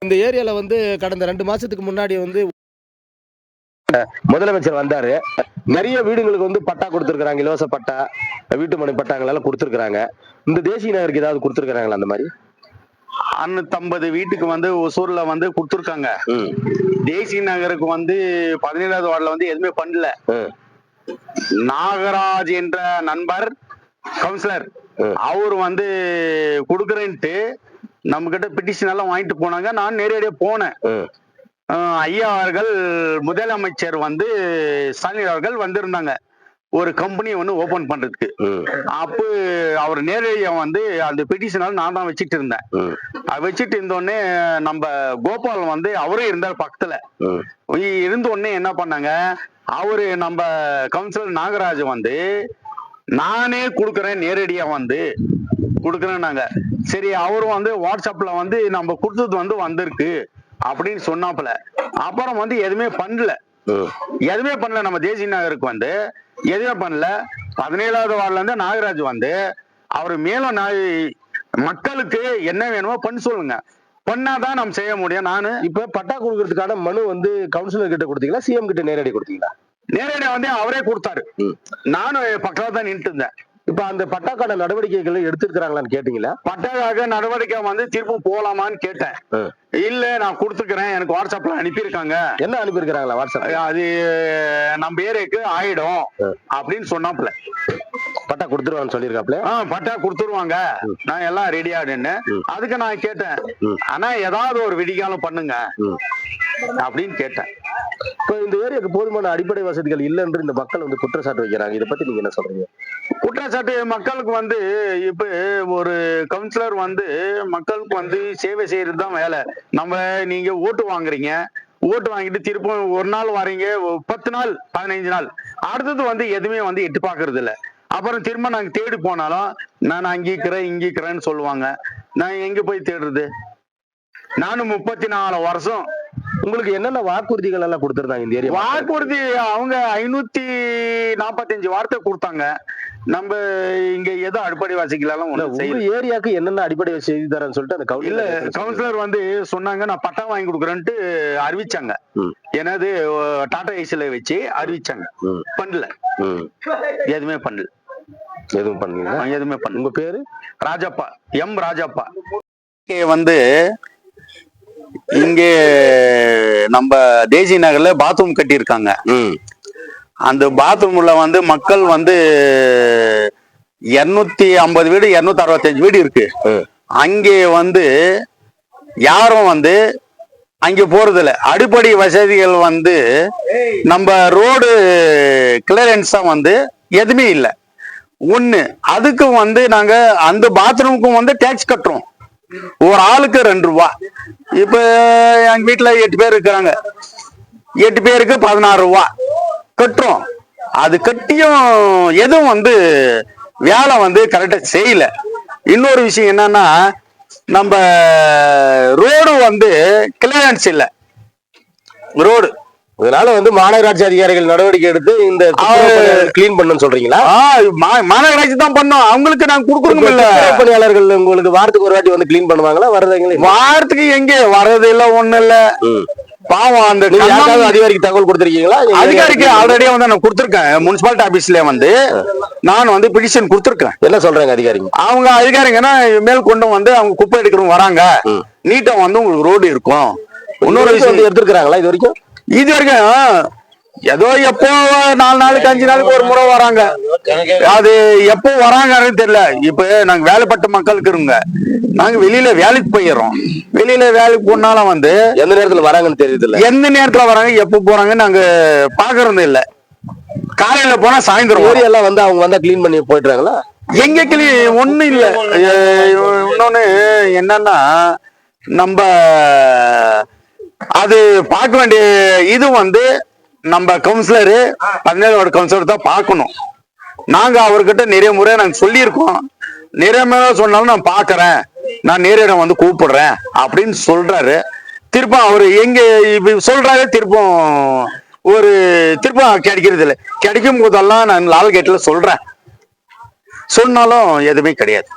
இந்த ஏரியால வந்து கடந்த 2 மாசத்துக்கு முன்னாடி வந்து முதலமைச்சர் வந்தாரு. நிறைய வீடுகளுக்கு வந்து பட்டா கொடுத்திருக்காங்க. இலவச பட்டா, வீட்டுமனை பட்டாங்கள் எல்லாம் கொடுத்திருக்காங்க. இந்த தேசிய நகருக்கு ஏதாவது கொடுத்திருக்காங்களா அந்த மாதிரி? 650 வீட்டுக்கு வந்து ஒசூர்ல வந்து கொடுத்துருக்காங்க. தேசிய நகருக்கு வந்து 17வது வார்டுல வந்து எதுவுமே பண்ணல. நாகராஜ் என்ற நண்பர் கவுன்சிலர் அவர் வந்து கொடுக்குறேன்ட்டு நம்ம கிட்ட பெட்டிஷன் எல்லாம் வாங்கிட்டு போனாங்க. நான் நேரடியாக போனேன். ஐயா அவர்கள் முதலமைச்சர் வந்து ஸ்டாலின் அவர்கள் வந்திருந்தாங்க ஒரு கம்பெனி ஒன்று ஓபன் பண்றதுக்கு. அப்போ அவர் நேரடியாக வந்து அந்த பெட்டிஷனால நான் தான் வச்சுட்டு இருந்தேன். வச்சுட்டு இருந்தோடனே நம்ம கோபால் வந்து அவரே இருந்தார் பக்கத்துல. இருந்த உடனே என்ன பண்ணாங்க, அவரு நம்ம கவுன்சிலர் நாகராஜ் வந்து நானே கொடுக்குறேன், நேரடியா வந்து கொடுக்குறேன்னாங்க. சரி, அவரும் வந்து வாட்ஸ்அப்ல வந்து நம்ம கொடுத்தது வந்து வந்திருக்கு அப்படின்னு சொன்னாப்புல. அப்புறம் வந்து எதுவுமே பண்ணல. நம்ம தேசிய நகருக்கு வந்து எதுவுமே பண்ணல. 17வது வார்டுல இருந்து நாகராஜ் வந்து அவர் மேலும் மக்களுக்கு என்ன வேணுமோ பண்ண சொல்லுங்க, பண்ணாதான் நம்ம செய்ய முடியும். நானு இப்ப பட்டா கொடுக்கறதுக்கான மனு வந்து கவுன்சிலர் கிட்ட கொடுத்தீங்களா, சிஎம் கிட்ட நேரடி கொடுத்தீங்களா? நேரடியா வந்து அவரே கொடுத்தாரு. நானும் பக்கத்துல தான் நின்று இருந்தேன். இப்ப அந்த பட்டாக்கான நடவடிக்கைகளை எடுத்திருக்கிறாங்களான்னு கேட்டீங்களா? பட்டாக்காக நடவடிக்கை வந்து திரும்ப போலாமான்னு கேட்டேன். இல்ல, நான் கொடுத்துக்கிறேன், எனக்கு வாட்ஸ்அப்ல அனுப்பியிருக்காங்க. என்ன அனுப்பியிருக்கிறாங்களா வாட்ஸ்அப்? அது நம்ம ஏரியாக்கு ஆயிடும் அப்படின்னு சொன்னாப்ல. பட்டா கொடுத்துருவான்னு சொல்லியிருக்காப்ல. பட்டா கொடுத்துருவாங்க, நான் எல்லாம் ரெடியாடுன்னு. அதுக்கு நான் கேட்டேன், ஆனா ஏதாவது ஒரு விடிகாலம் பண்ணுங்க அப்படின்னு கேட்டேன். இப்ப இந்த ஏரியாக்கு போதுமான அடிப்படை வசதிகள் இல்லைன்னு இந்த மக்கள் வந்து குற்றச்சாட்டு வைக்கிறாங்க. இதை பத்தி நீங்க என்ன சொல்றீங்க? குற்றச்சாட்டு மக்களுக்கு வந்து இப்ப ஒரு கவுன்சிலர் வந்து மக்களுக்கு வந்து சேவை செய்யறது தான் வேலை. நீங்க ஓட்டு வாங்குறீங்க, ஓட்டு வாங்கிட்டு திருப்பம் ஒரு நாள் வரீங்க, 10 நாள் 15 நாள் அடுத்தது வந்து எதுவுமே வந்து எட்டு பாக்குறது இல்ல. அப்புறம் திரும்ப நாங்க தேடி போனாலும் நான் இங்கிக்கிறேன்னு சொல்லுவாங்க. நான் எங்க போய் தேடுறது? நானும் 34 வருஷம். உங்களுக்கு என்னென்ன வாக்குறுதிகள் எல்லாம் கொடுத்திருந்தாங்க இந்த ஏரியா? வாக்குறுதி அவங்க 545 வார்த்தை கொடுத்தாங்க. நம்ம இங்க ஏதோ அடிப்படை வசதிகள் ஏரியாக்கு என்னென்ன அடிப்படை செய்தி தரேன்னு சொல்லிட்டு அந்த கவுன்சிலர் வந்து சொன்னாங்க, நான் பட்டா வாங்கி கொடுக்குறேன்ட்டு அறிவிச்சாங்க. என்னது டாடா ஏசில வச்சு அறிவிச்சாங்க. பண்ணல, எதுவுமே பண்ணல. எதுவும் பண்ணல. எதுவுமே பண்ணல. உங்க பேரு? ராஜப்பா, எம் ராஜப்பா. வந்து இங்கே நம்ம தேசிய நகர்ல பாத்ரூம் கட்டி இருக்காங்க. அந்த பாத்ரூம்ல வந்து மக்கள் வந்து 250 வீடு 265 வீடு இருக்கு. அங்கே வந்து யாரும் வந்து அங்க போறது இல்ல. அடிப்படை வசதிகள் வந்து நம்ம ரோடு கிளியரன்ஸா வந்து எதுவுமே இல்லை. ஒண்ணு, அதுக்கு வந்து நாங்க அந்த பாத்ரூமுக்கும் வந்து டேக்ஸ் கட்டுறோம். ஒரு ஆளுக்கு 2 ரூபா. இப்ப எங்க வீட்டுல 8 பேர் இருக்கிறாங்க. 8 பேருக்கு 16 ரூபா கட்டுறோம். அது கட்டியும் எதுவும் வந்து வேலை வந்து கரெக்டா செய்யல. இன்னொரு விஷயம் என்னன்னா, நம்ம ரோடு வந்து கிளியரன்ஸ் இல்லை. ரோடு இதனால வந்து மாநகராட்சி அதிகாரிகள் நடவடிக்கை எடுத்து இந்த கிளீன் பண்ணு சொல்றீங்களா? மாநகராட்சி தான் பண்ணோம், அவங்களுக்கு நாங்க கொடுக்கணும் இல்ல. பணியாளர்கள் உங்களுக்கு வாரத்துக்கு ஒரு வாட்டி வந்து கிளீன் பண்ணுவாங்களா? வரதுங்களே வாரத்துக்கு எங்க வர்றது இல்ல, ஒண்ணு இல்ல. பாவம். அந்த அதிகாரிக்கு தகவல் கொடுத்திருக்கீங்களா? அதிகாரிக்கு ஆல்ரெடியா வந்து நான் கொடுத்துருக்கேன். முனிசிபாலிட்டி ஆபீஸ்ல வந்து நான் வந்து பெட்டிஷன் கொடுத்துருக்கேன். என்ன சொல்றாங்க அதிகாரிங்க? அவங்க அதிகாரிங்கன்னா மேல் கொண்டு வந்து அவங்க குப்பை எடுக்கிறவங்க வராங்க, நீட்டா வந்து உங்களுக்கு ரோடு இருக்கும். இன்னொரு விஷயம் எடுத்துருக்காங்களா இது வரைக்கும்? இது வரைக்கும் ஏதோ எப்போ 4 நாளுக்கு 5 நாளுக்கு ஒரு முறை வராங்க. அது எப்போ வராங்கன்னு தெரியல. இப்ப நாங்க வேலைப்பட்ட மக்களுக்கு இருங்க, நாங்க வெளியில வேலைக்கு போயிடுறோம். வெளியில வேலைக்கு போனாலும் வந்து எந்த நேரத்துல வராங்கன்னு தெரியுது இல்ல. எந்த நேரத்துல வராங்க, எப்ப போறாங்க நாங்க பாக்குறது இல்ல. காலையில போனா சாயந்தரம் எல்லாம் வந்து அவங்க வந்தா கிளீன் பண்ணி போயிடுறாங்களா? எங்க கிளீன் ஒண்ணு இல்ல. இன்னொன்னு என்னன்னா, நம்ம அது பார்க்க வேண்டிய இது வந்து நம்ம கவுன்சிலரு 17வது வார்டு கவுன்சிலர் தான் பார்க்கணும். நாங்க அவர்கிட்ட நிறைய முறை நாங்க சொல்லியிருக்கோம். நிறைய முறை சொன்னாலும் நான் பாக்குறேன், நான் நேரிடம் வந்து கூப்பிடுறேன் அப்படின்னு சொல்றாரு. திருப்பம் அவரு எங்க சொல்றாரு, திருப்பம் கிடைக்கிறது இல்லை. கிடைக்கும் போதெல்லாம் நான் லால் கேட்ல சொல்றேன், சொன்னாலும் எதுவுமே கிடையாது.